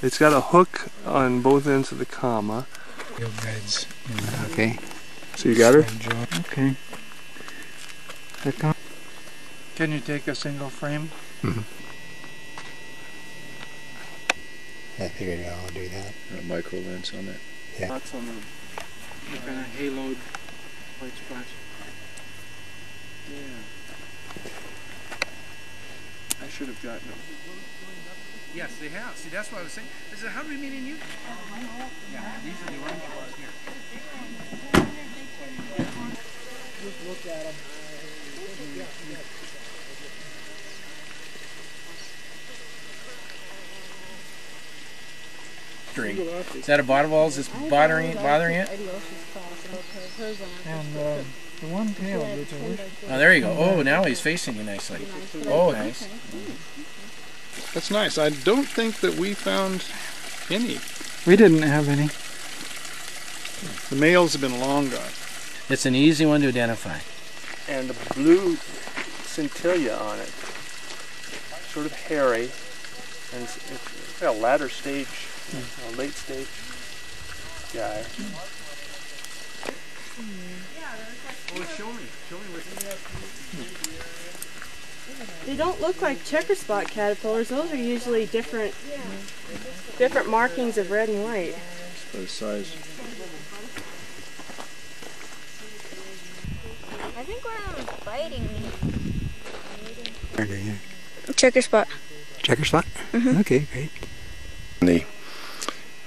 It's got a hook on both ends of the comma. Beds. Okay. So you got her? Okay. Can you take a single frame? Mm-hmm. I figured I'll do that. A micro lens on it. Yeah. Spots on the kind of haloed white spots. Yeah. I should have gotten them. Yes, they have. See, that's what I was saying. I said, how do we meet in you? Yeah, these are the orange ones here. Just look at them. Is that a bottom wall? Is this bothering it? And the one tail. Oh, there you go. Oh, now he's facing you nicely. Oh, nice. That's nice. I don't think that we found any. We didn't have any. The males have been long gone. It's an easy one to identify. And the blue scintilla on it. Sort of hairy. And it's got a latter stage, a late stage guy. Oh, show me what you have. They don't look like checker spot caterpillars. Those are usually different markings of red and white. For the size. I think one of them is biting me. Okay, yeah. Checker spot. Checker spot? Mm-hmm. Okay, great.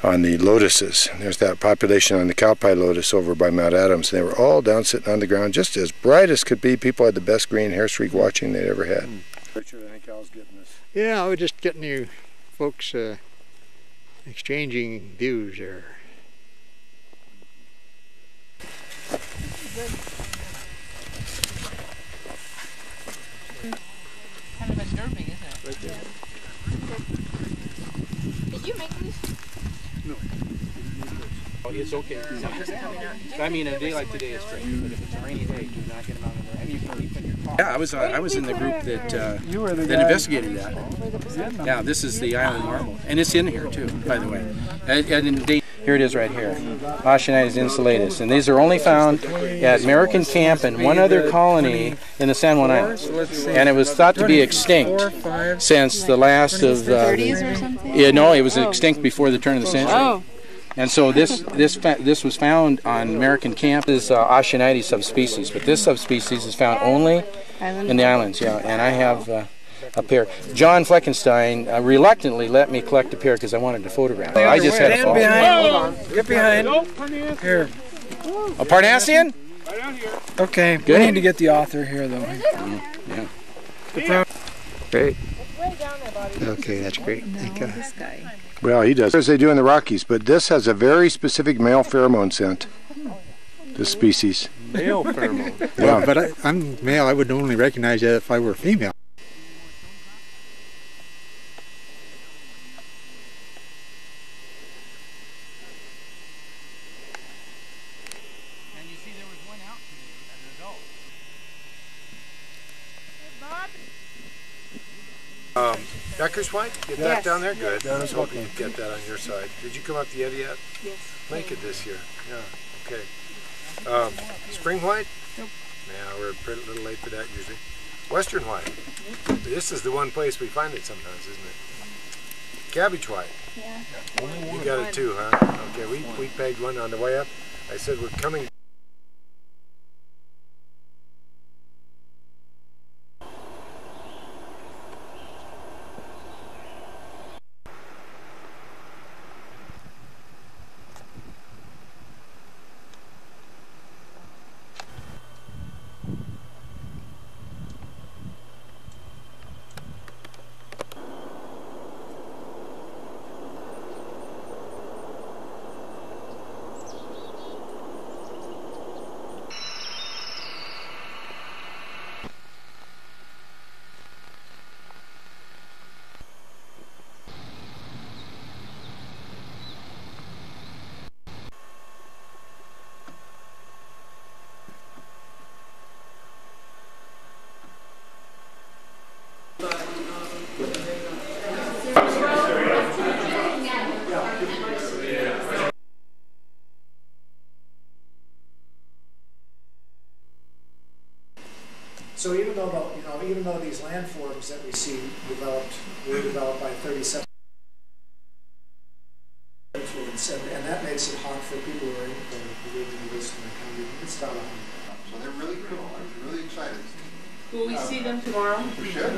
On the lotuses, there's that population on the cowpie lotus over by Mount Adams. They were all down sitting on the ground, just as bright as could be. People had the best green hair streak watching they'd ever had. Richard, I think Al's getting this. Yeah, I was just getting you folks exchanging views there. Kind of unnerving, isn't it? Right there. Did you make these? No. It's okay. I mean, a day like today is great, but if it's a rainy day, do not get them out of there. I mean, you can leave in your car. Yeah, I was in the group that investigated that. Yeah, this is the island marble, and it's in here too, by the way. Here it is right here, Oceanites insulatus, and these are only found at American Camp and one other colony in the San Juan Islands, and it was thought to be extinct since the last of the 30s or something. Yeah, no, it was extinct before the turn of the century. Oh. And so this was found on American Camp. This is Oceanites subspecies, but this subspecies is found only in the islands. Yeah, and I have a pair. John Fleckenstein reluctantly let me collect a pair because I wanted to photograph. I just had a fall. Get behind. Here. A Parnassian? Okay. Good. We need to get the author here, though. Yeah. Great. Okay, that's great. Thank you. This guy. Well, he does, as they do in the Rockies, but this has a very specific male pheromone scent, this species. Male pheromone. Yeah, but I'm male. I would only recognize that if I were female. And you see there was one out today, an adult. Becker's white? Get that down there? Good. I was hoping you'd get that on your side. Did you come up the Eddy yet? Yes. Make it this year. Yeah, okay. Spring white? Nope. Yeah, we're a little late for that usually. Western white? This is the one place we find it sometimes, isn't it? Cabbage white? Yeah. You got it too, huh? Okay, we pegged one on the way up. I said we're coming. So even though even though these landforms that we see were developed by 37 influence, and that makes it hard for people who are who live in the eastern country. It's about 100. So they're really cool. I'm really excited. Will we see them tomorrow? We should.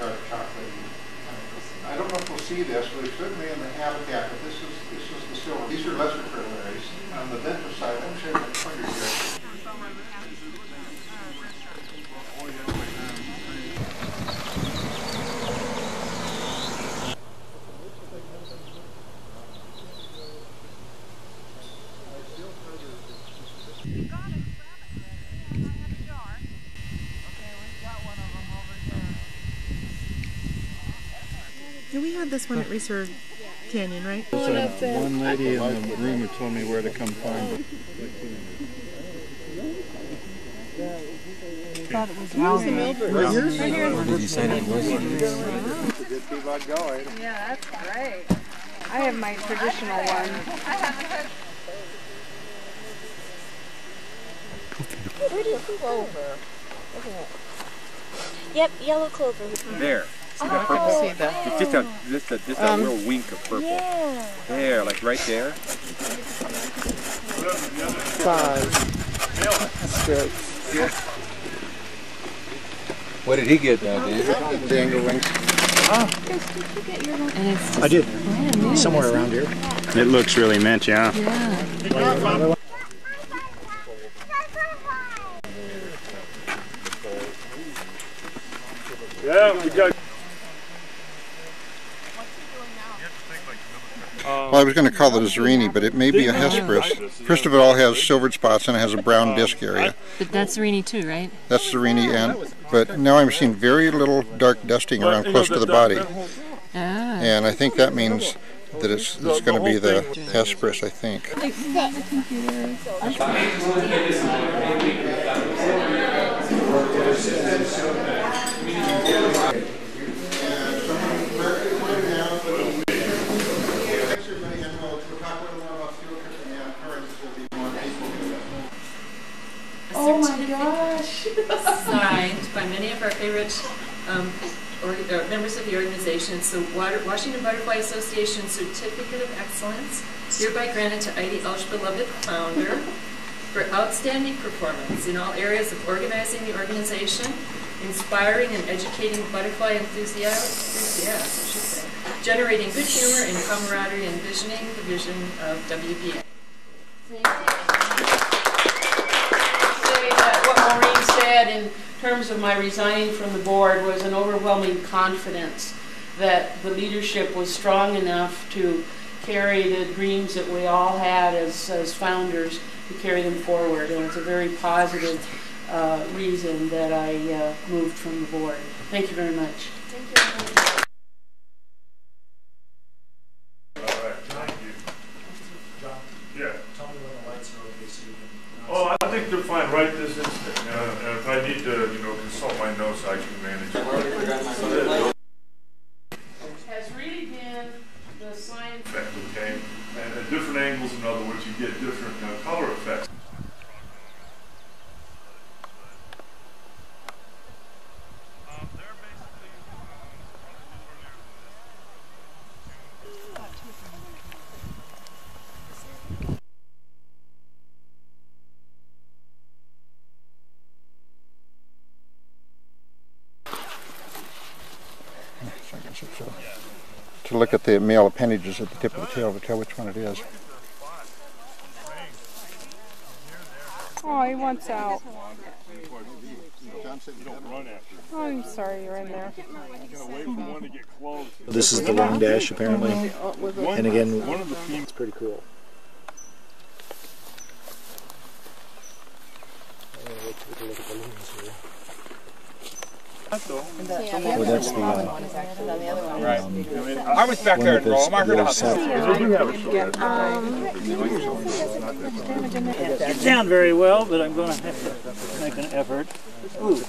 Dark chocolate. I don't know if we'll see this, but it's certainly in the habitat. But this is the silver. These are lesser crillaries. On the ventral side, let me show you my pointer here. Yeah, we had this one at Research Canyon, right? One lady in the room who told me where to come find it. Thought it was right here. Where did you say that was? Yeah, that's great. I have my traditional one. Pretty clover. Look at that. Yep, yellow clover. There. See that purple? See that? Just a little wink of purple. Yeah. There, like right there. 5. That's good. What did he get now, Dan? Dangling. I did. Somewhere around here. It looks really mint, yeah. Yeah. Yeah, we got. Well, I was going to call it a Zerini, but it may be a Hesperus. First of all, it has silvered spots and it has a brown disc area. But that's Zerini too, right? That's Zerini, but now I'm seeing very little dark dusting around close to the body. Ah. And I think that means that it's going to be the Hesperus, I think. Oh my gosh! Signed by many of our favorite members of the organization. It's the Washington Butterfly Association Certificate of Excellence, hereby granted to Heidi Elsch, beloved founder, for outstanding performance in all areas of organizing the organization, inspiring and educating butterfly enthusiasts, I should say, generating good humor and camaraderie, and envisioning the vision of WBA. What Maureen said in terms of my resigning from the board was an overwhelming confidence that the leadership was strong enough to carry the dreams that we all had as founders, to carry them forward. And it's a very positive reason that I moved from the board. Thank you very much. Thank you. Oh, I think they're fine right this instant. And if I need to, consult my notes, I can manage it. Has really been the sign Effect, okay? And at different angles, in other words, you get different color effects. To look at the male appendages at the tip of the tail to tell which one it is. Oh, he wants out. Oh, I'm sorry you're in there. This is the long dash, apparently. And again, it's pretty cool. Well, that's the Right. I was back there and roll. I heard about Get down very well, but I'm going to have to make an effort. Ooh.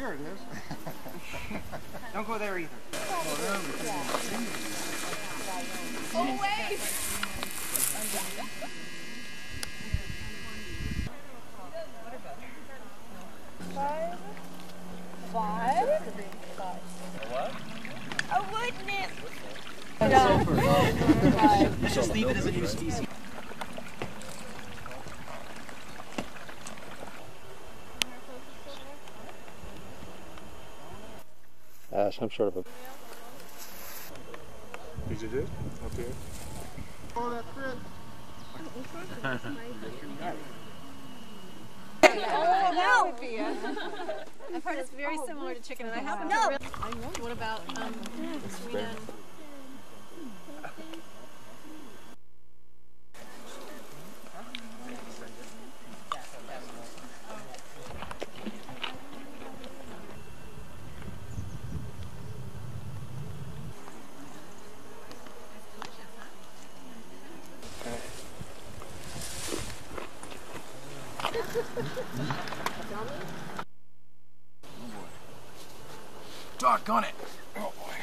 here it is. Don't go there either. Oh, wait! Five? What? A wood nymph! Just leave it as a new species. Some sort of a... Did you do? Okay. Oh, that fit. Oh, that would be it. I've heard it's very similar to chicken, and I haven't. No. What about Sweden? Doggone it! Oh boy.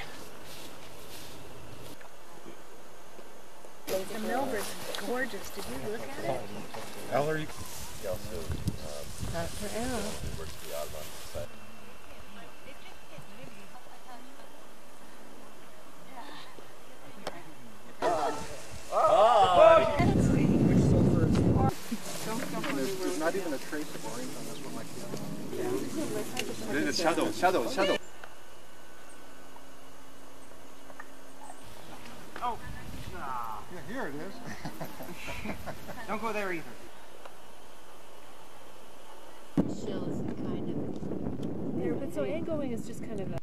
The Melbourne's gorgeous. Did you look at it? Ellery. There's not even a trace of orange on this one like that. There's a shadow. Oh. Yeah, here it is. Don't go there either. Shells kind of. There, but so angoing is just kind of a...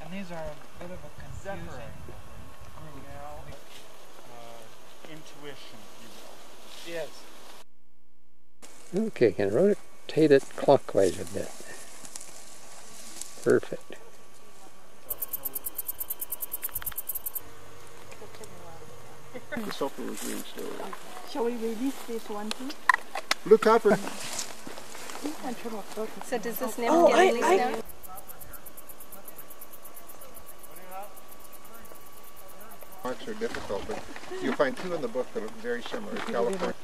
And these are a bit of a confusing group. Intuition, if you will. Yes. Okay, can rotate it clockwise a bit. Perfect. The sulfur was green still. Shall we release this one too? Blue copper. So does this never get released now? Marks are difficult, but you'll find two in the book that are very similar. California.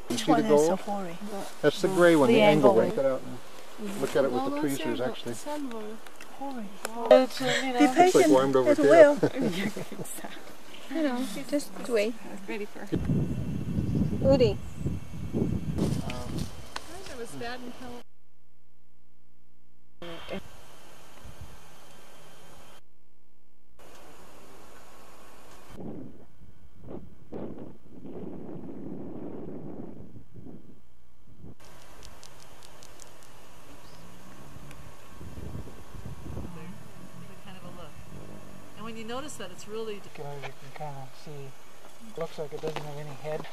Which See one the has gold? safari? That's the gray one, the angle one. one. Look it out and look at it with the tweezers, actually. Be patient. It's like warmed over It tail. will. You know, just wait. Ready for... Udi. It was bad in California. when you notice that, it's really... You can kind of see, it looks like it doesn't have any head.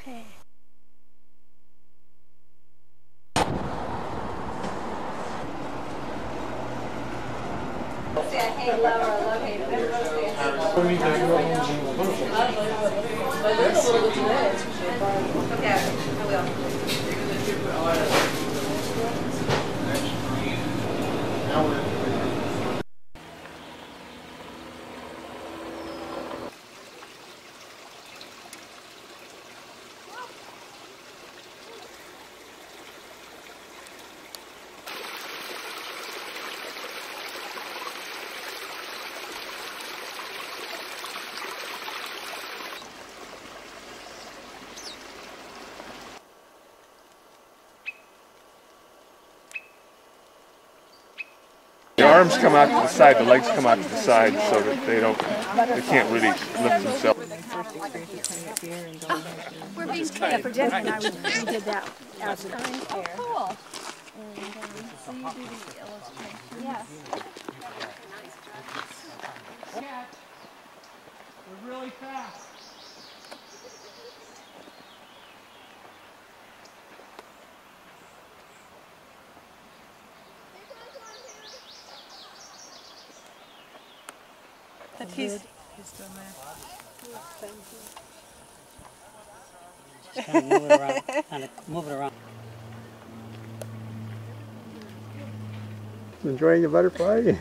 Hey. Say I hate love or I love hate. Okay, I will. The arms come out to the side, the legs come out to the side, so that they can't really lift themselves. We're being paid for dinner, and we did that as a time fair. Cool. And so you do the illustration. Yes. We're really fast. He's done that. Just kind of move it around. Kind of move it around. Enjoying the butterfly?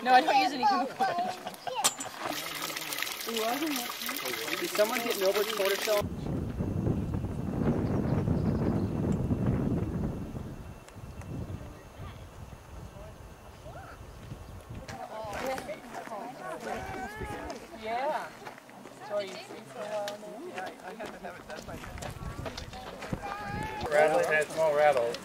No, I don't use any chemical. Is someone getting over tortoiseshell? Yeah. So are you free for a while now? Yeah, I had to have it done by Rattle, it has small rattles.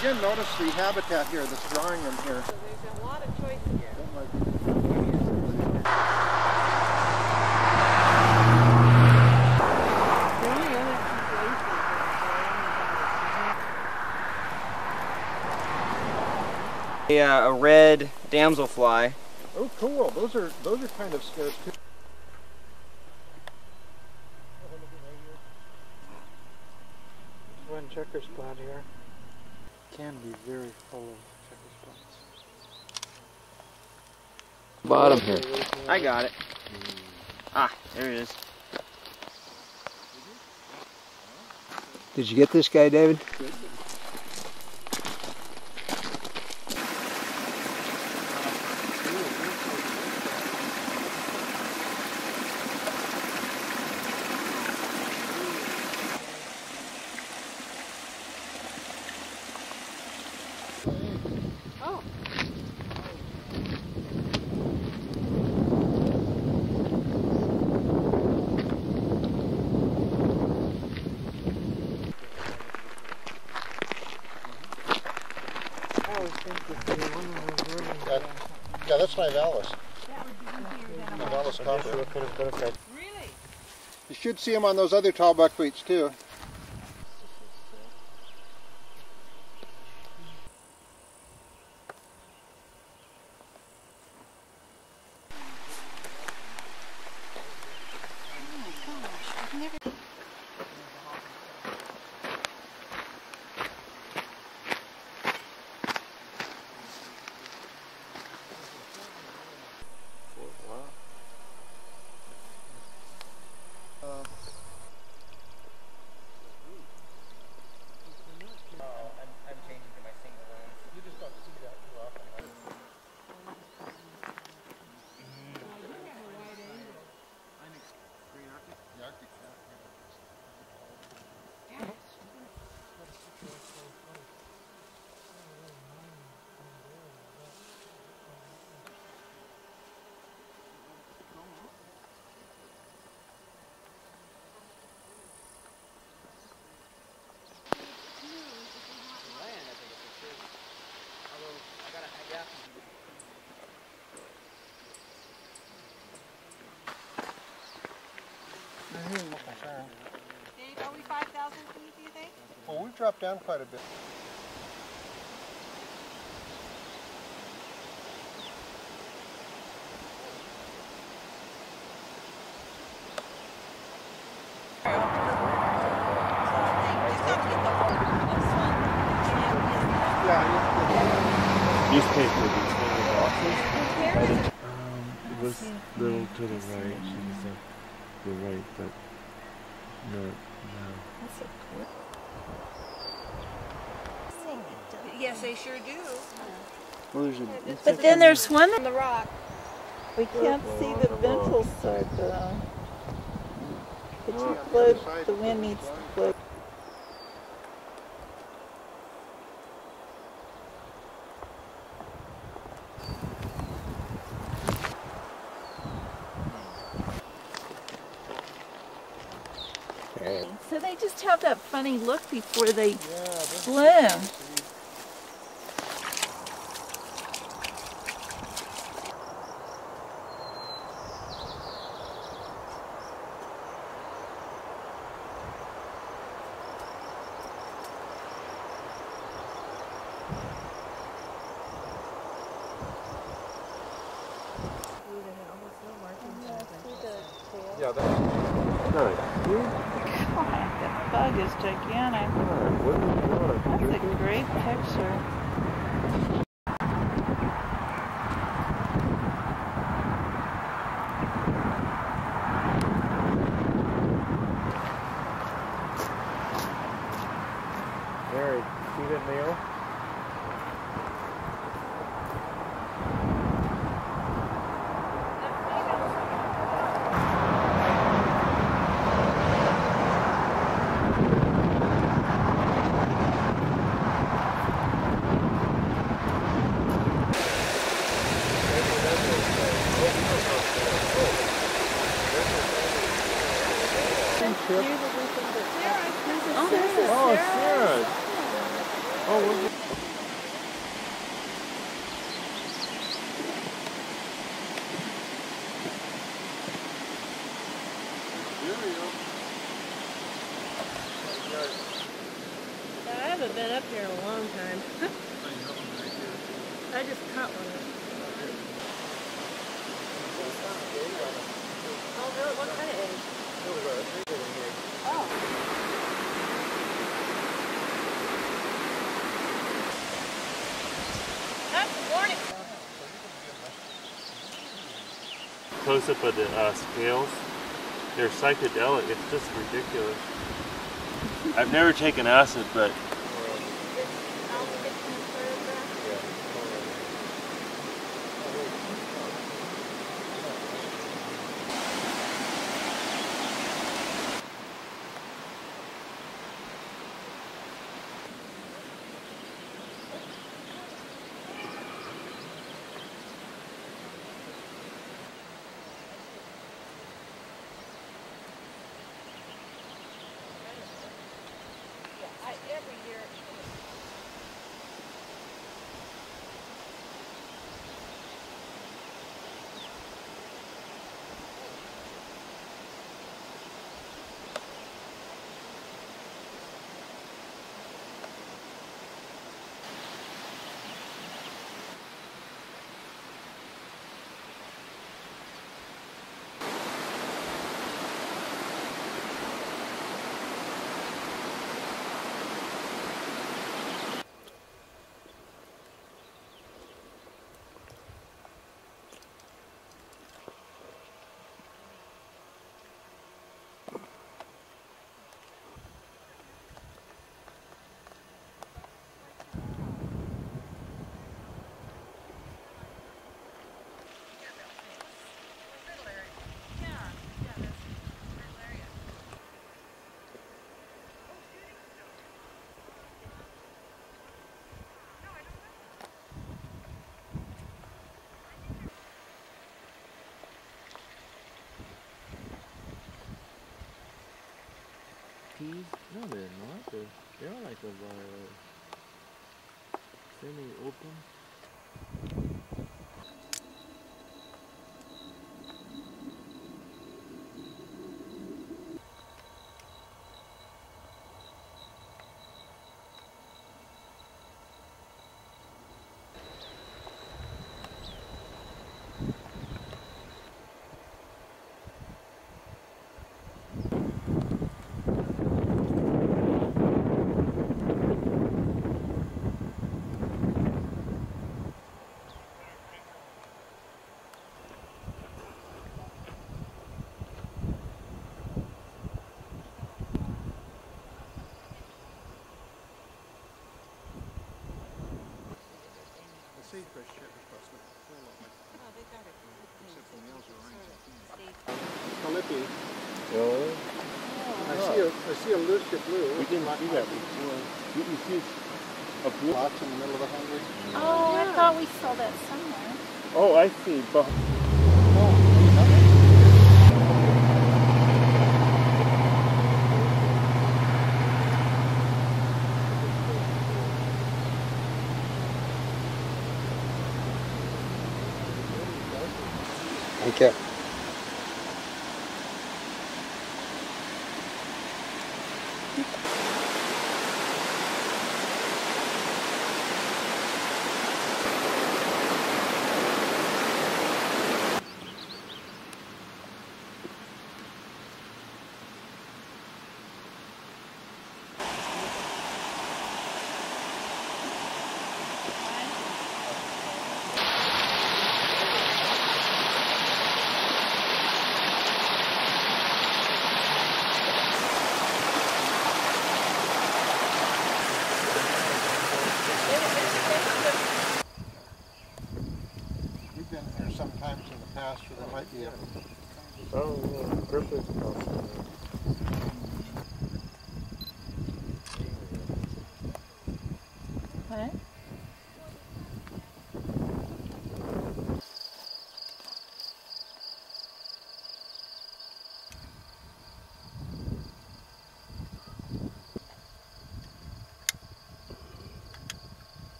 Again, notice the habitat here that's drawing them here. So there's a lot of choice here. A red damselfly. Oh, cool. Those are kind of scarce too. One checker spot here. Can be very full of checker spots. Bottom here. I got it. Ah, there it is. Did you get this guy, David? Yeah, that's Nivalis. Nivalis copper. Really? You should see them on those other tall buckwheats too. dropped down quite a bit. Newspaper between the boxes. It was a little to the right. She was up the right, but no. That's so cool. Yes, they sure do. Well, But then there's one on the rock. We can't see the ventral side, but you float, the wind needs to float. So they just have that funny look before they bloom. Yeah, that's good. God, that bug is gigantic. That's a great picture. Mary, see that nail? Oh, it's Sarah. Oh, was it? I haven't been up here in a long time. I just caught one. Oh, really? What kind of egg? Oh. Good morning. Close up of the scales. They're psychedelic. It's just ridiculous. I've never taken acid, but Every year. peas? No, they're not. They're like a semi-open. sagebrush across the whole of it. Oh, they got it. Except the nails are orange. Philippi. Really? I see a Lucia blue. We didn't see that before. Didn't see a blue. Lots in the middle of the hundred. Oh, I thought we saw that somewhere. Oh, I see. Okay. We've been here sometimes in the past where there might be a... Oh, yeah, purpose also. What?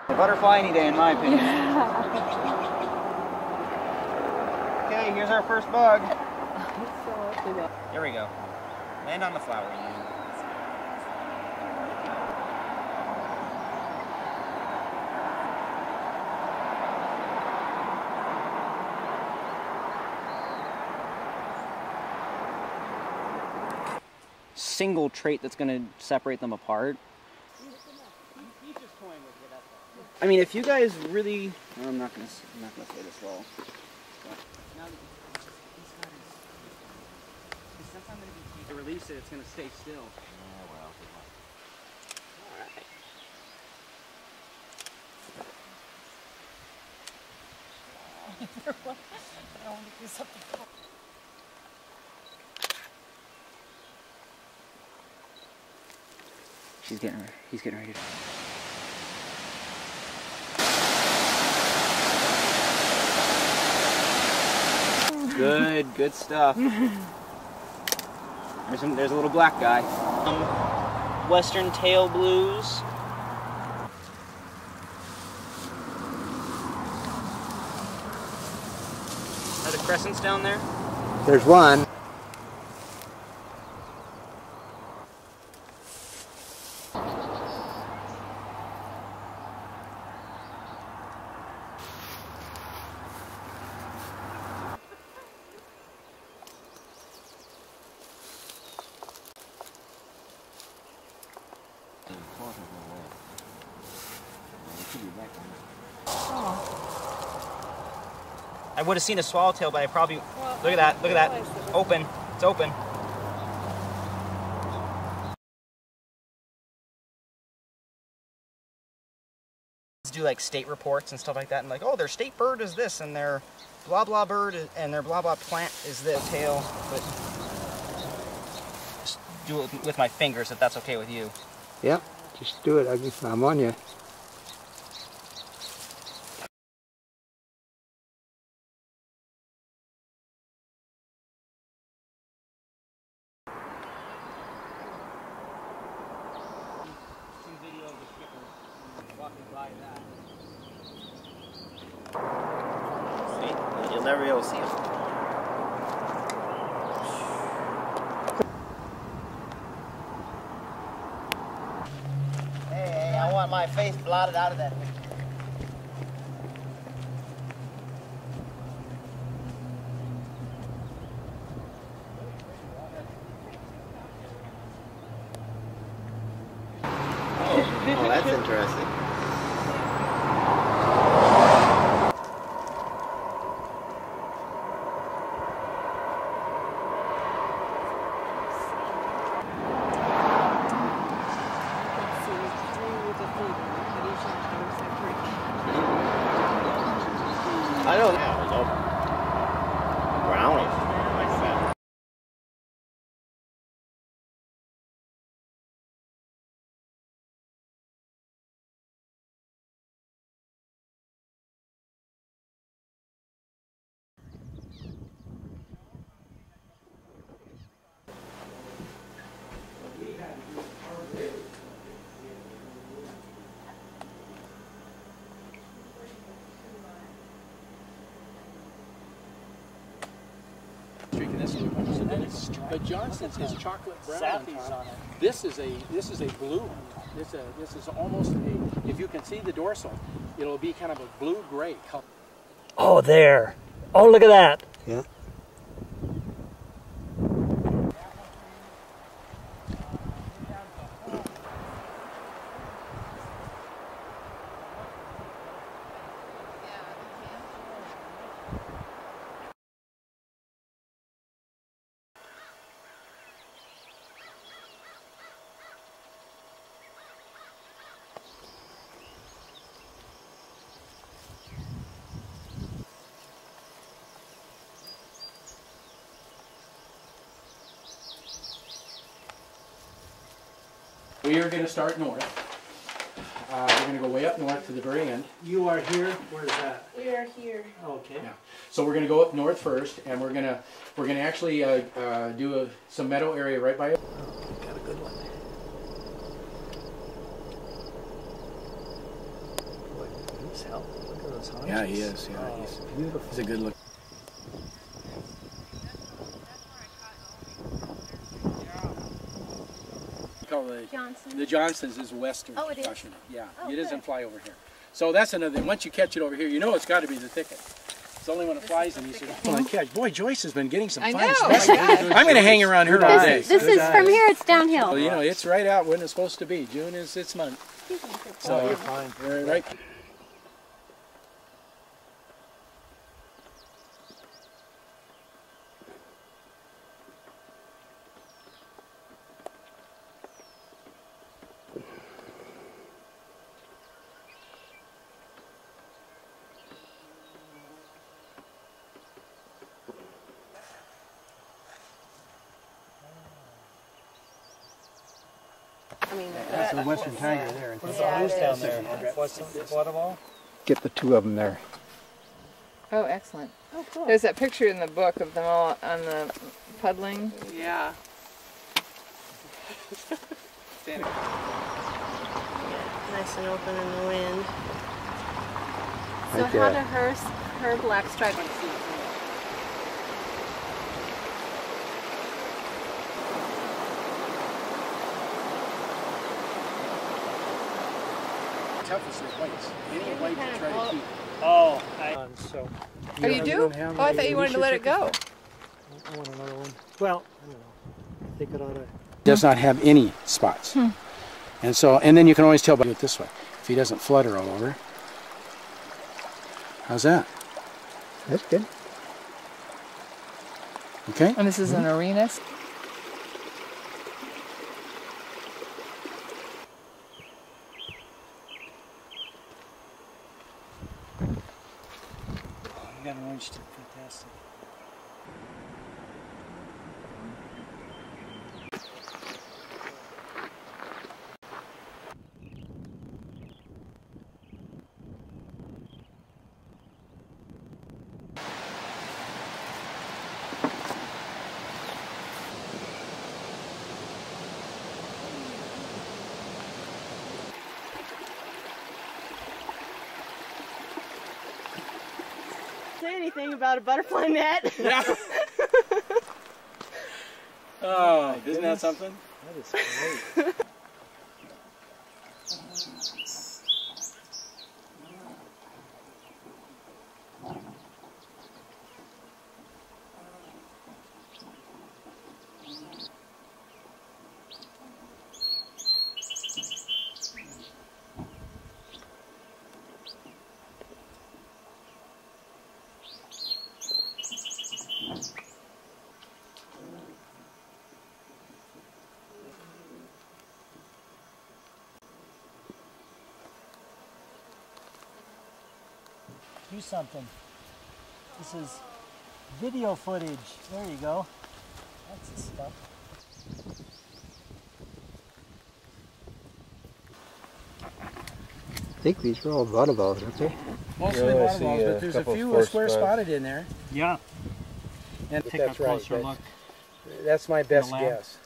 Butterfly any day, in my opinion. Okay, here's our first bug. Here we go. Land on the flower. Single trait that's going to separate them apart. I mean, if you guys really, well, I'm not gonna say this well. Now that he's got his, since I'm gonna be release it, it's gonna stay still. Yeah, well. All right. I want to do something. He's getting ready to. Good stuff. There's a little black guy. Western tail blues. Are the crescents down there? There's one. I would have seen a swallowtail, but I probably... Look at that. Open. It's open. Do like state reports and stuff like that, and like, oh, their state bird is this, and their blah blah bird, and their blah blah plant is the tail, but just do it with my fingers if that's okay with you. Yeah, just do it. I'm on you. You'll never be able to see him. Hey, I want my face blotted out of that picture. Oh, that's interesting. I know that was open. Brownish. Like that. Drinking this one, so then it's, but Johnson's is chocolate brown on it. This is a blue one. This is almost a, if you can see the dorsal, it'll be kind of a blue-gray color. Oh, there. Oh, look at that. Yeah. We are going to start north. We're going to go way up north to the very end. You are here. Where's that? We are here. Okay. Yeah. So we're going to go up north first, and we're going to actually do some meadow area right by it. Oh, got a good one. Boy, he's healthy. Look at those haunches. Yeah, he is. Yeah, oh, he's beautiful. He's a good look. The Johnson's is western. Oh, it is? Washington. Yeah, Oh, it doesn't good. fly over here. So that's another thing. Once you catch it over here, you know it's got to be the thicket. It's only when it flies in these I catch. Boy, Joyce has been getting some fine stuff. I'm going to hang around here all day. This is from here. It's downhill. Well, you know, it's right out when it's supposed to be. June is its month. So you're fine. We're right. I mean, That's a western tiger there. What's down there? What of all? Get the two of them there. Oh, excellent. oh, cool. There's that picture in the book of them all on the puddling. Yeah. Nice and open in the wind. So Like how that. do her black stripe? Toughest is whites. Any white to try to keep. Oh, so. Oh, you do? Oh, I thought you wanted to let it go. I want another one. Well, I don't know. I think it ought to. Does not have any spots. And so, and then you can always tell by it this way. If he doesn't flutter all over. How's that? That's good. Okay? And this is an arena. You got an orange tip. Fantastic. Say anything about a butterfly net? Yeah. Oh, isn't that something? That is great. do something. This is video footage. There you go. That's the stuff. I think these are all vaudeville, aren't they? Mostly waterfalls, but there's a few square spotted in there. Yeah. And take a closer look. That's my best guess.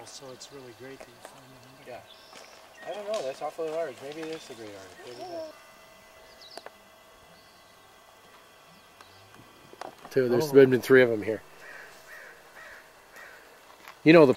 So it's really great that you find them. Yeah. I don't know, that's awfully large. Maybe it is a great artist. Maybe it is. There's been 3 of them here. You know the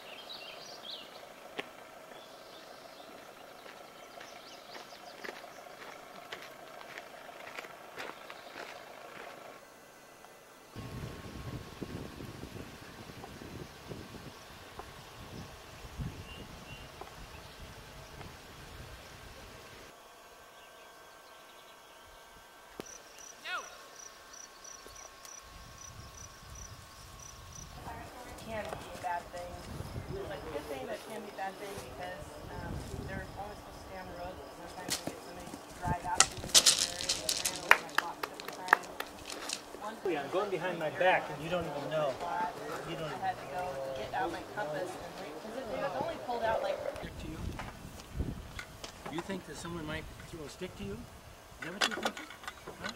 can be a bad thing. Like good thing, but can be a bad thing because they're only supposed to stay on the road. Sometimes you get somebody to drive out to the area and ran over my block at the time. I'm going behind my back and you don't even know. You don't I had to go get out my compass because it was only pulled out like. Stick to you? You think that someone might throw a stick to you? Is that what you think? Huh?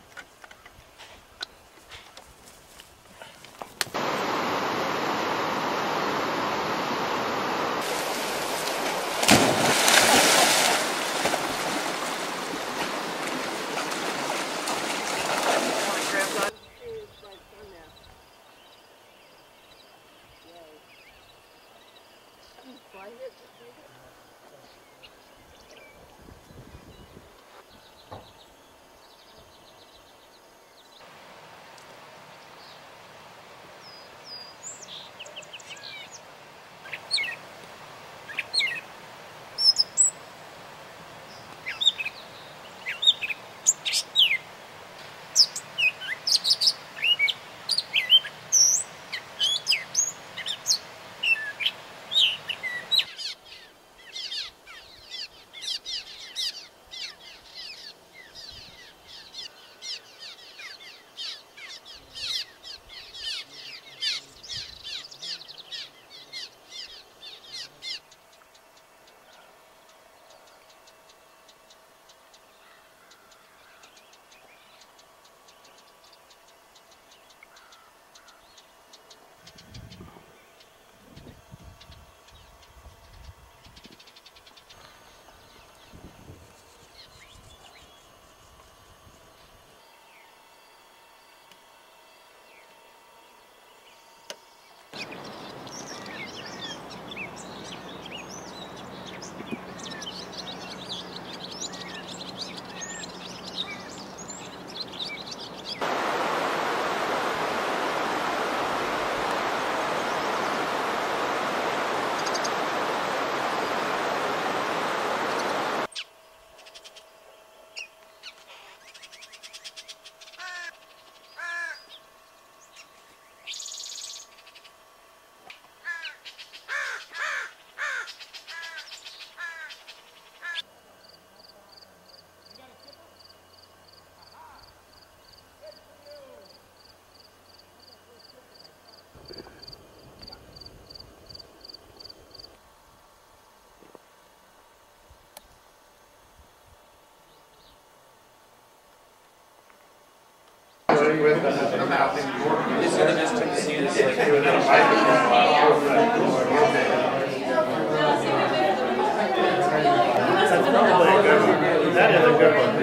That is a good one.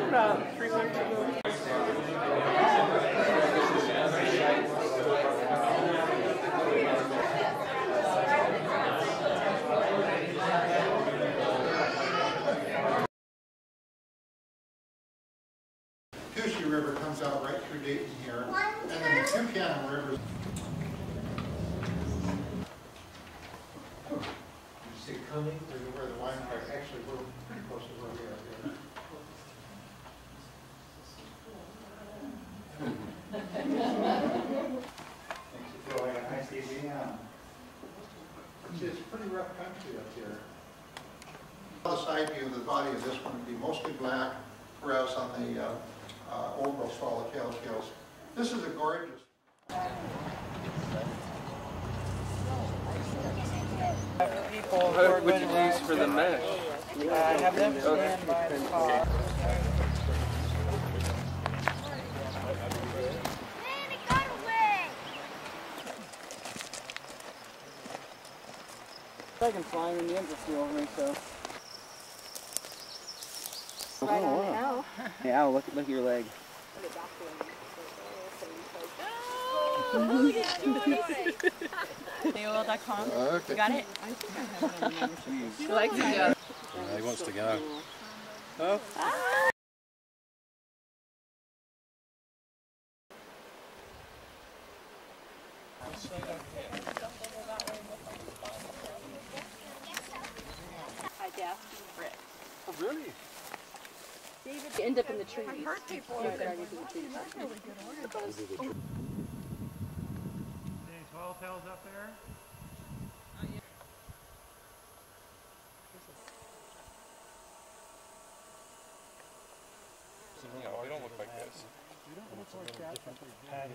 About 3 months ago. Coochie River comes out right through Dayton here, and then the Tucana River. You see it coming through where the wine park, actually we're pretty close to where we are here. Makes you feel like a nice easy now. It's pretty rough country up here. The side view of the body of this one would be mostly black, whereas on the old girl swallowtail scales, this is a gorgeous. People what would you use for the mesh? Have them stand by the car. I can fly in the embassy over me, so. Right on now. Yeah, look at your leg. AOL.com. Okay. Got it? She likes to go. He wants to go. Oh. I gasped for it. Oh, really? David, you end up in the trees. I heard people. You could argue for the trees. Any swallowtails up there? No, they don't look like this. You don't look like that. That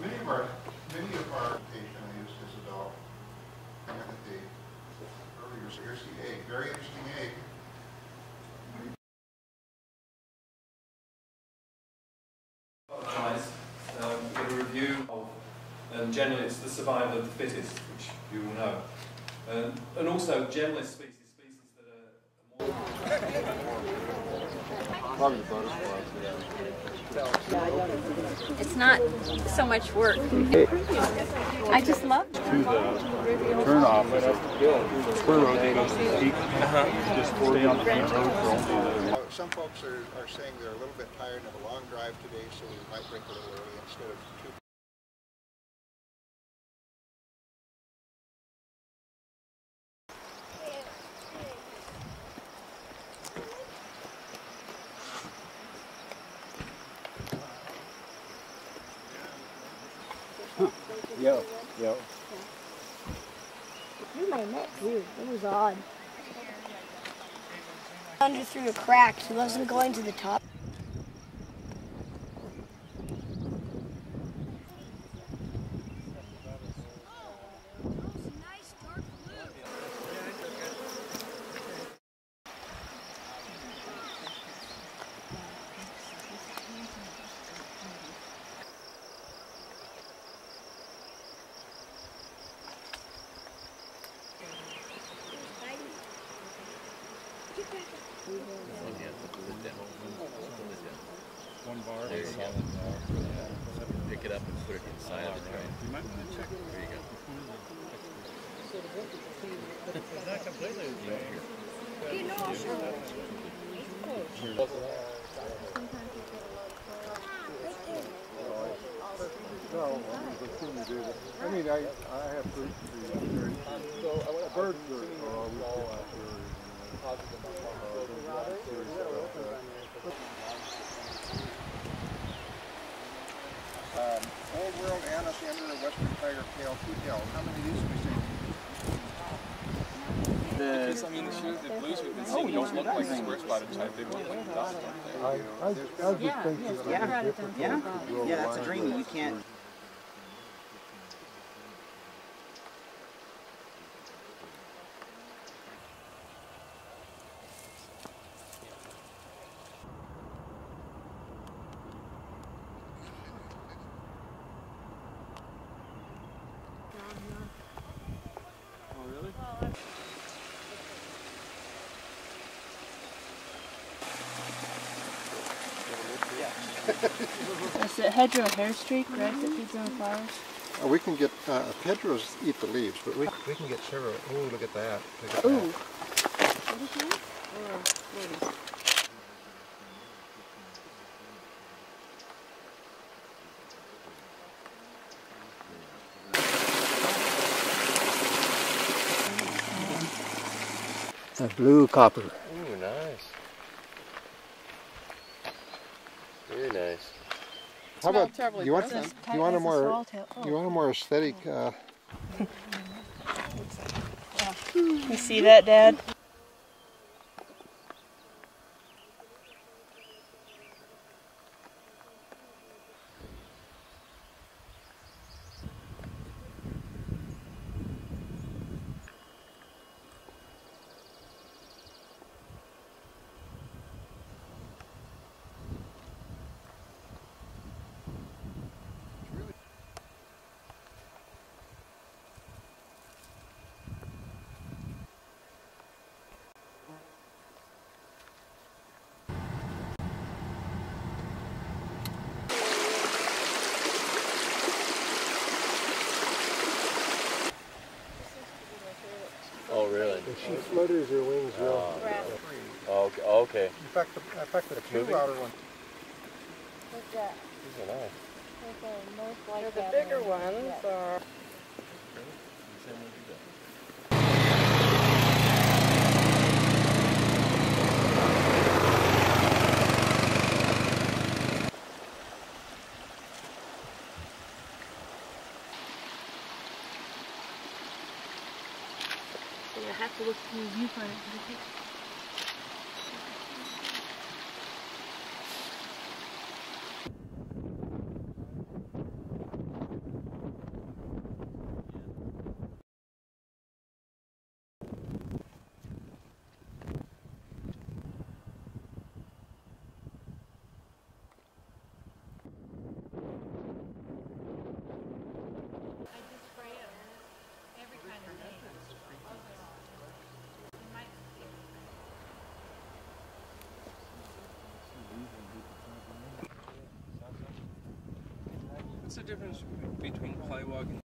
many of our patient I used as a dog. And at the earlier, so here's the egg, very interesting egg. Get a review of, and generally it's the survival of the fittest, which you all know, and also generalist species that are more. It's not so much work. I just love it. To the turn off, spur road that goes to the peak. Just stay on the main road for only the. Some folks are saying they're a little bit tired of a long drive today, so we might break a little early instead of 2. Yo. Through my neck, weird. It was odd. Under through a crack. He wasn't going to the top. One bar. There you go. Pick it up and put it inside of the train. You might want to check. There you go. It's not completely the same. You know, I'll show No, I mean, I have fruit trees up there. Birds are always Old World Annis Ender, Western Tiger Tail, Two-tail. How many of these have we seen? Because, I mean, the blues we've been seeing don't look like square spotted type. They look like dots, don't they? Yeah, that's a dreamy. You can't. It's a hedgerow hair streak, right, that feeds on the flowers? We can get, hedgerows eat the leaves, but we can get several. Oh, look at that. Look at Ooh. that. What is that? Or ladies? A blue copper. Ooh, nice. Very nice. How about you want a more aesthetic? You see that, Dad? Oh, really? She flutters her wings real. Oh, okay. In fact, the two outer ones. What's that? These are nice. The bigger ones are... I have to look through the viewfinder. What's the difference between plywog and...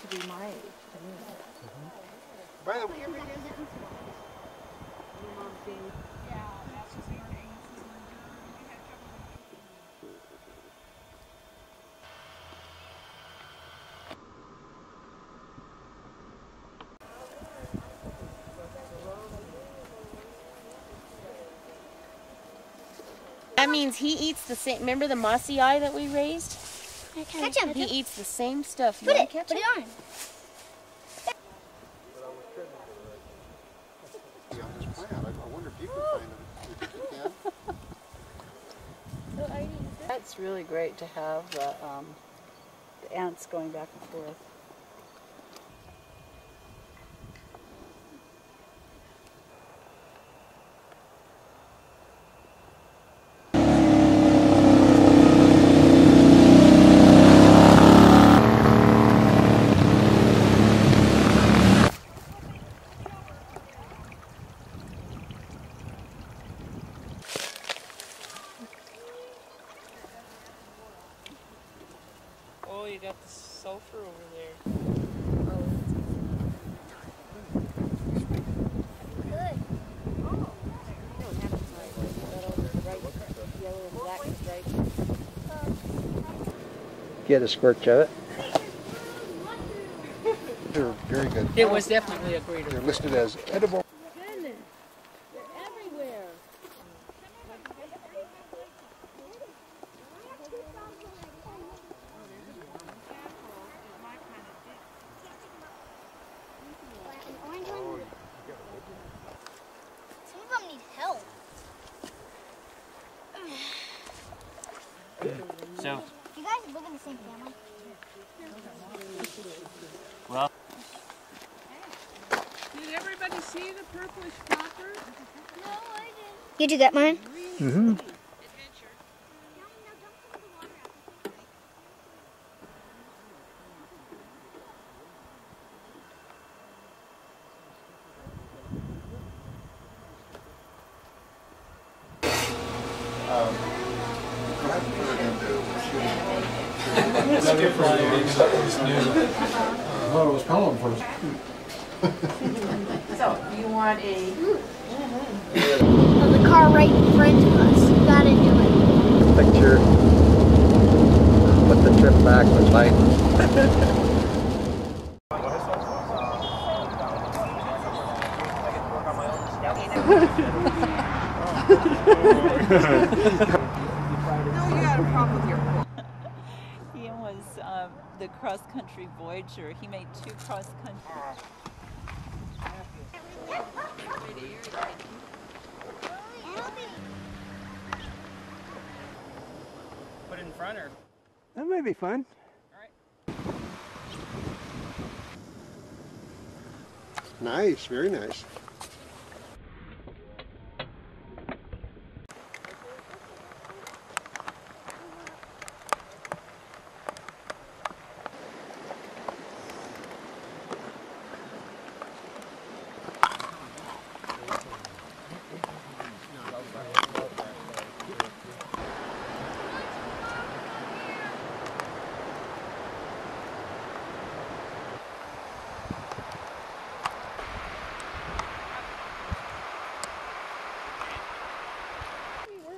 To be my age. By the way, That means he eats the same. Remember the mossy eye that we raised? Catch him. He eats the same stuff. You Put want it. to catch Put him? it on him. on this plant, I wonder if you can find them. You think you can? That's really great to have the ants going back and forth. Oh, you got the sulfur over there. Good. Get a squirt of it. They're very good. It was definitely a greater. They're listed as edible. Goodness. They're everywhere. Some of them need help. So, You guys live in the same family? well, Did everybody see the purplish popper? No, I didn't. Did you get mine? Mm-hmm. Well, it was calling for us. So, you want a... Oh, the car right in front of us. You gotta do it. Picture what the trip back was like. No, you got a problem with your He was the cross-country voyager. He made 2 cross-country. put it in front or? That might be fun. Nice, very nice.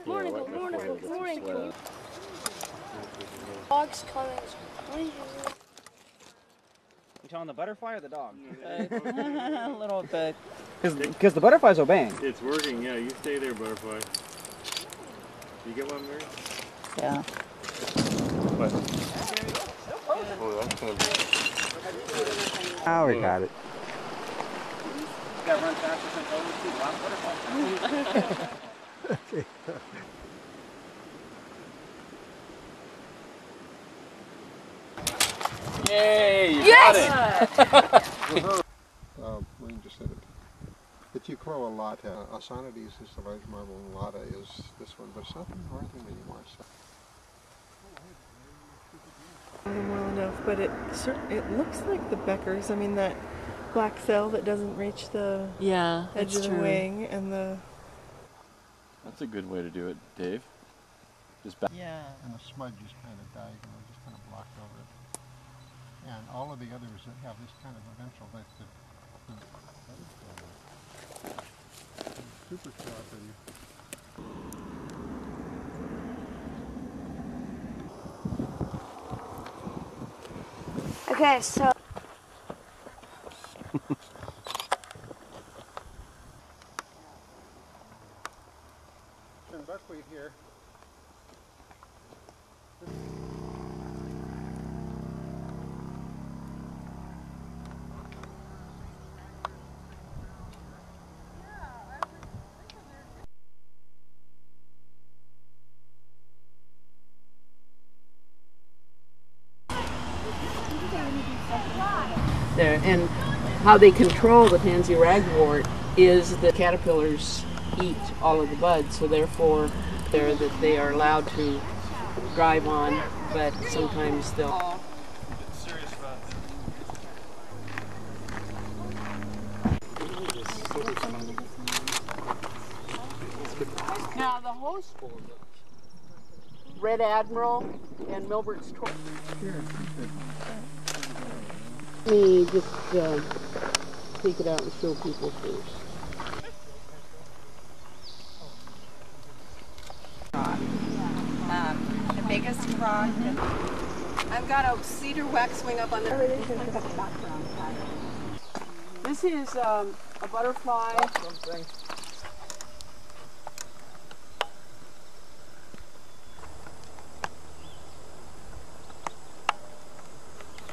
Morning, good morning. Dog's coming. You telling the butterfly or the dog? A little bit. Because the butterfly's obeying. It's working, yeah. You stay there, butterfly. You get one, Mary? Yeah. What? Oh, that's gonna be... Now we got it. You gotta run faster than butterfly. Okay. Yay! You Yes! got it! Wayne just said it. The Tucroa Lata, Osanides is the large marble, and Lata is this one, but it's not the northern anymore. So. Well enough, but it looks like the Beckers. I mean, that black cell that doesn't reach the edge of the wing, and the... That's a good way to do it, Dave. Just back. Yeah. And the smudge is kind of diagonal, just kind of blocked over it. And all of the others that have this kind of a ventral, like super cooperative. Okay, so... And buckwheat here. There, and how they control the pansy ragwort is the caterpillars eat all of the buds, so therefore they are allowed to drive on, but sometimes they'll... Now the host, Red Admiral and Milbert's Torch. Sure. Let me just take it out and show people first. The biggest rock. I've got a cedar waxwing up on there. This is a butterfly.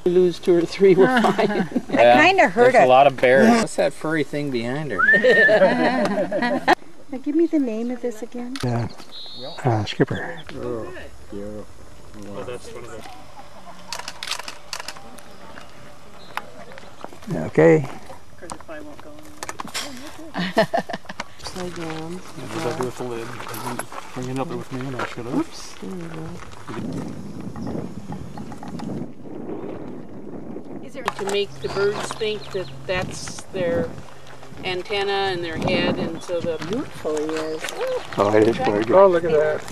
Lose 2 or 3, we're fine. I kind of heard There's it. a lot of bears. What's that furry thing behind her? Now give me the name of this again. Skipper. Oh, yeah. Oh, that's one of the... Okay. Just lay down. What did I do with the lid? I didn't bring it up there with me and I should have. Oops, there you go. To make the birds think that that's their antenna and their head, and so the beautiful he is. Oh, it is very good. Oh, look at that.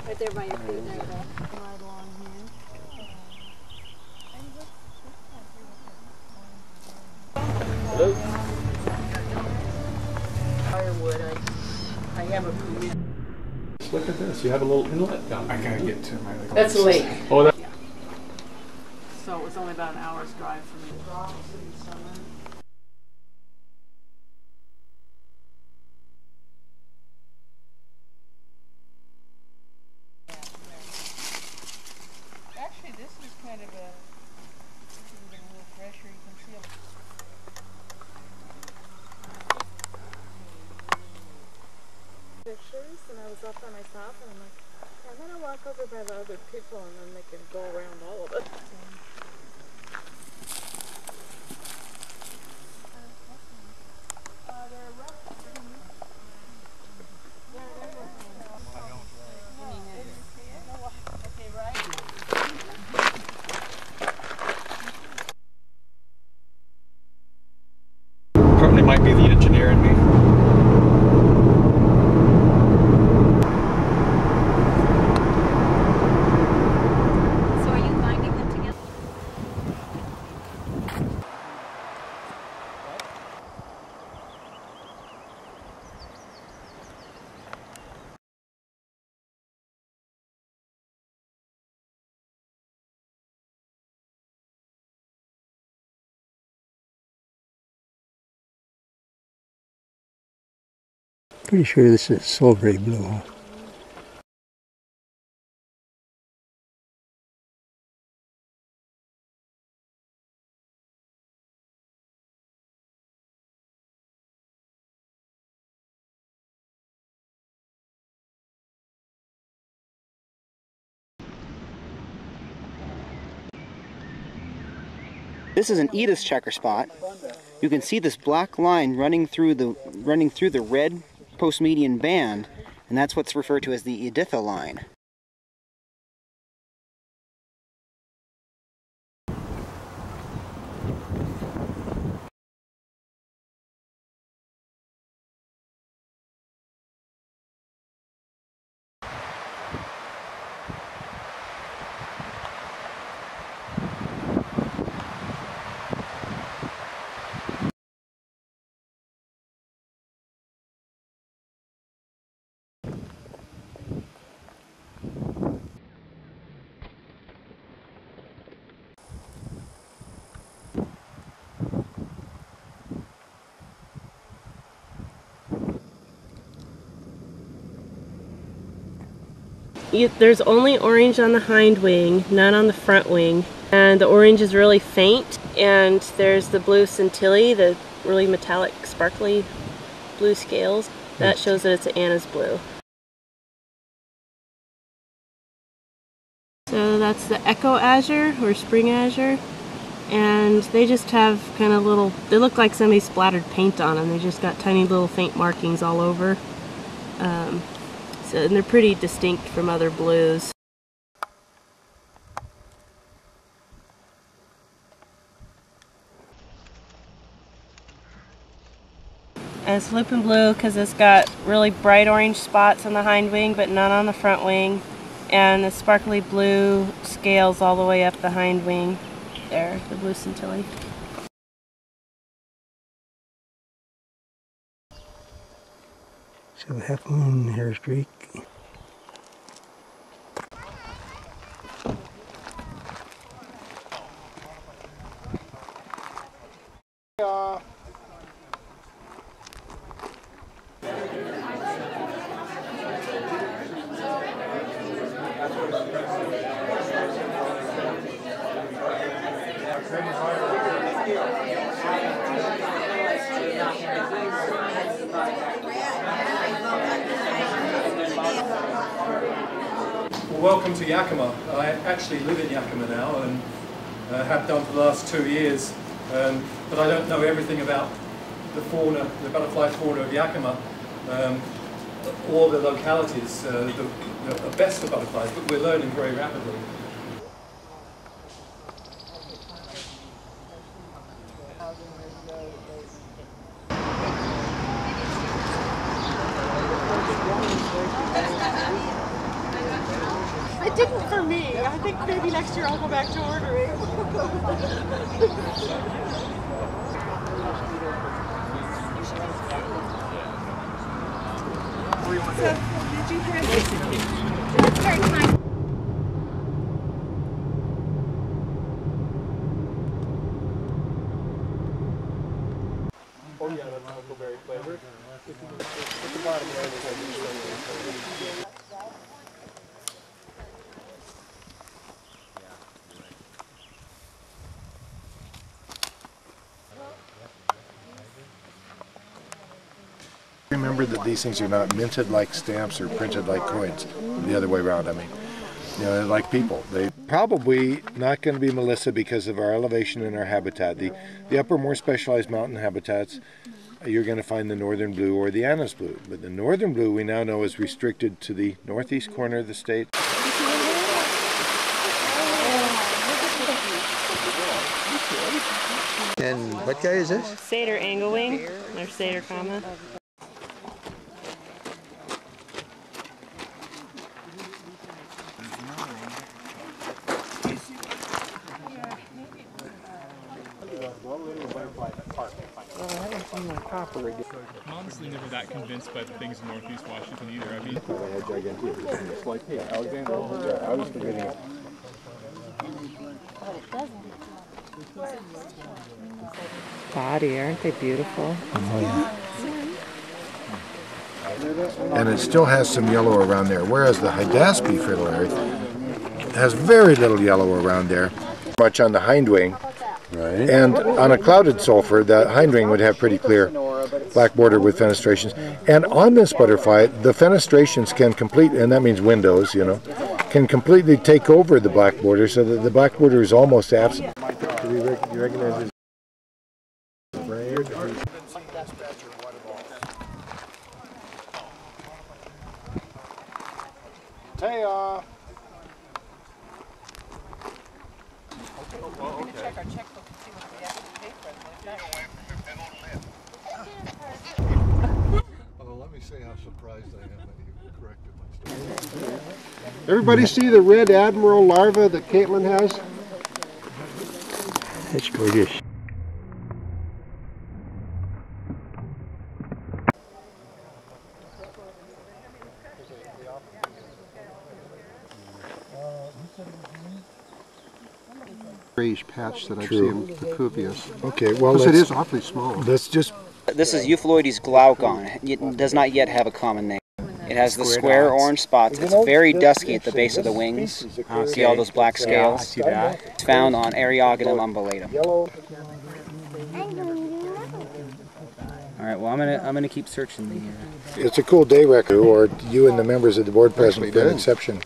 Right there by your feet. There you go. Right along here. Hello? Firewood, I have a permit. Look at this. You have a little inlet down there. I gotta get to my... That's a lake. Oh, that... So it was only about an hour's drive from me. Actually, this is kind of a little fresher. You can see pictures, and I was up by myself, and I'm like, I'm gonna walk over by the other people, and then they can go around all of it. Probably might be the engineer in me. So are you binding them together? Pretty sure this is silvery blue. This is an Edith's checker spot. You can see this black line running through the red post-median band, and that's what's referred to as the Editha line. There's only orange on the hind wing, none on the front wing, and the orange is really faint, and there's the blue scintilla, the really metallic sparkly blue scales. That shows that it's an Anna's blue. So that's the Echo Azure or Spring Azure, and they just have kind of little, they look like somebody splattered paint on them. They just got tiny little faint markings all over. And they're pretty distinct from other blues. And it's Lupin Blue because it's got really bright orange spots on the hind wing but none on the front wing. And the sparkly blue scales all the way up the hind wing. There, the blue scintilla. So the half moon hair streak. Well, welcome to Yakima. I actually live in Yakima now and have done for the last 2 years, but I don't know everything about the fauna, the butterfly fauna of Yakima, or the localities, the best of butterflies, but we're learning very rapidly. It didn't for me. I think maybe next year I'll go back to ordering. So, did you hear this? That's very kind. Oh yeah, that's huckleberry flavored. At the bottom there. Remember that these things are not minted like stamps or printed like coins. The other way around, I mean. You know, they're like people. They probably not going to be Melissa because of our elevation and our habitat. The upper, more specialized mountain habitats, you're going to find the northern blue or the Anna's blue. But the northern blue we now know is restricted to the northeast corner of the state. And what guy is this? Satyr anglewing, or satyr comma. I'm honestly never that convinced by the things in Northeast Washington either. I mean, I had gigantic. It's like, hey, Alexander, I was forgetting it. Body, aren't they beautiful? Oh, yeah. And it still has some yellow around there, whereas the Hydaspes fritillary has very little yellow around there. Much on the hindwing. Right. And on a clouded sulfur, the hindwing would have pretty clear black border with fenestrations. And on this butterfly, the fenestrations can complete, and that means windows, you know, can completely take over the black border so that the black border is almost absent. Do you recognize this? Taya! Check our checkbook and see what we actually paid for it. Well, let me say how surprised I am that you corrected my stuff. Everybody see the red admiral larva that Caitlin has? That's gorgeous. Grayish patch that I've True. seen, the cuvius. Okay, well, it is awfully small. Let's just. This is Euploides glaucon. It does not yet have a common name. It has the square orange spots. It's very dusky at the base of the wings. See all those black scales? See that? It's found on Eriogonum undulatum. All right. Well, I'm gonna keep searching the. It's a cool day record, or you and the members of the board present for an exception.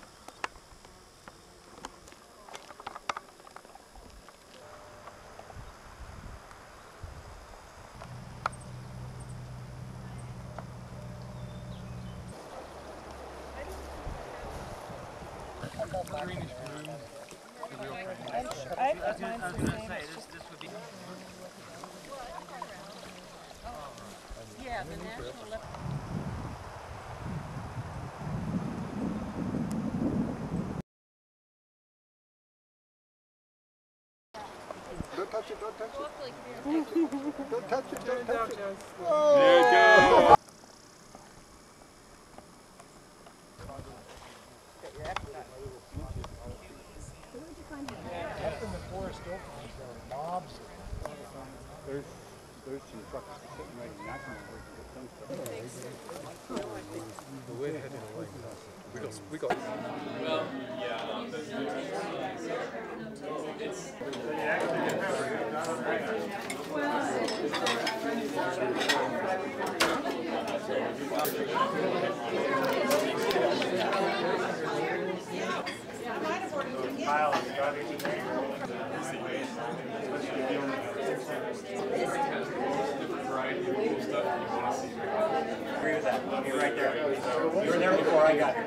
Yeah, the national level. Don't touch it, don't touch it. Don't touch it, don't touch it. There it goes. there's some trucks sitting right in Yakima where you can get things. We're heading away. We got. Well, yeah. Agree with that. You're right there. You were there before I got here.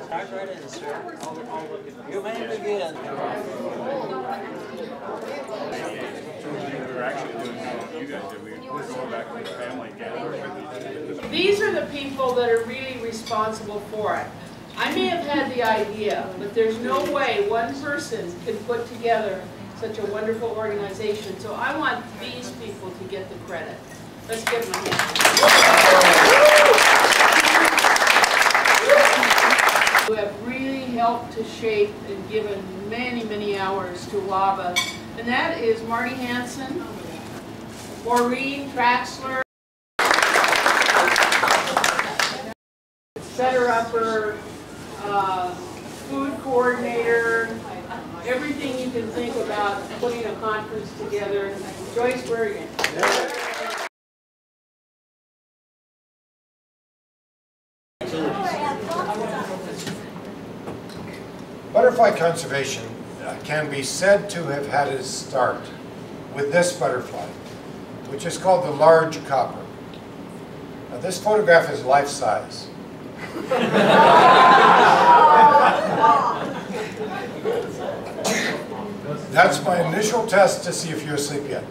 Dive right in, sir. I'll look at you. May begin. We're actually doing what you guys did. We go back to the family gathering. These are the people that are really responsible for it. I may have had the idea, but there's no way one person can put together such a wonderful organization. So I want these people to get the credit. Let's give them a hand. Who have really helped to shape and given many, many hours to WABA. And that is Marty Hansen, Maureen Traxler, setter-upper, food coordinator, everything you can think about putting a conference together. Joyce Bergen. Butterfly conservation can be said to have had its start with this butterfly, which is called the large copper. Now, this photograph is life-size. That's my initial test to see if you're asleep yet.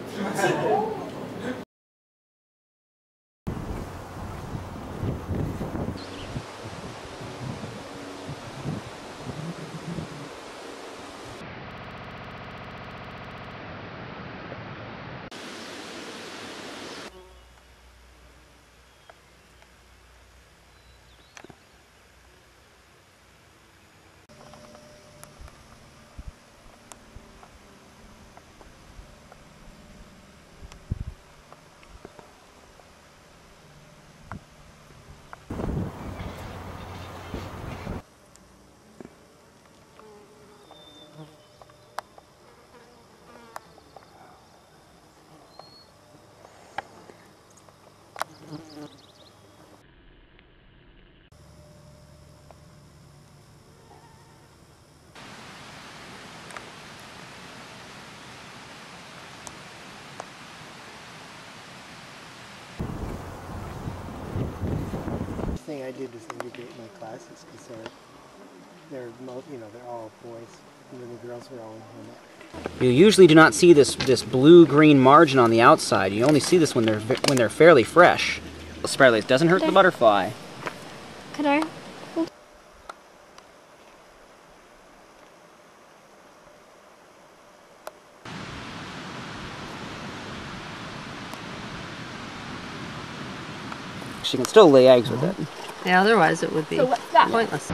Thing I did was integrate my classes because they're all boys, and then the girls were all women. You usually do not see this blue-green margin on the outside. You only see this when they're fairly fresh. Spread lace doesn't hurt the butterfly. Could I? She can still lay eggs with it. Yeah, otherwise it would be pointless.